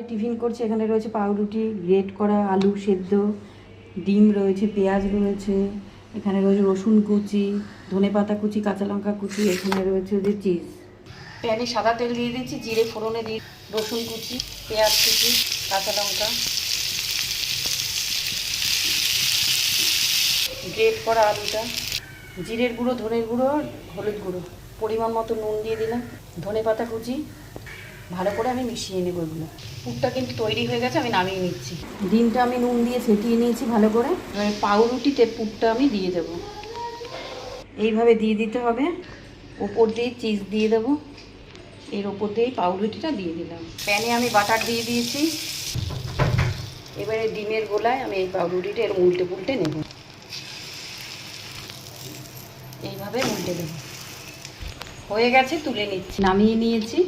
Tiffin করছি। এখানে রয়েছে পাউরুটি, গ্রেট করা আলু সেদ্ধ, ডিম রয়েছে, পেঁয়াজ রয়েছে, এখানে রয়েছে রসুন কুচি, ধনেপাতা কুচি, কাঁচা লঙ্কা কুচি, এখানে রয়েছে যে চিজ। প্যানে সাদা তেল দিয়ে দিচ্ছি, জিরে ফোড়নে দিয়ে রসুন কুচি, পেঁয়াজ কুচি, কাঁচা লঙ্কা, গ্রেট করা আলুটা, জিরের গুঁড়ো, ধনের গুঁড়ো, হলুদ গুঁড়ো, পরিমাণ মতো নুন দিয়ে দিলাম, ধনেপাতা কুচি, ভালো করে আমি মিশিয়ে নেব এগুলো। পুরটা কিন্তু তৈরি হয়ে গেছে, আমি নামিয়ে নিচ্ছি। ডিমটা আমি নুন দিয়ে ফেটিয়ে নিয়েছি ভালো করে। এবার পাউরুটিতে পুরটা আমি দিয়ে দেব, এইভাবে দিয়ে দিতে হবে। ওপর দিয়ে চিজ দিয়ে দেবো, এর ওপর দিয়ে পাউরুটিটা দিয়ে দিলাম। প্যানে আমি বাটার দিয়ে দিয়েছি। এবারে ডিমের গোলায় আমি এই পাউরুটিটা এর উল্টে পুল্টে নেব, এইভাবে উল্টে দেবো। হয়ে গেছে, তুলে নিচ্ছি, নামিয়ে নিয়েছি।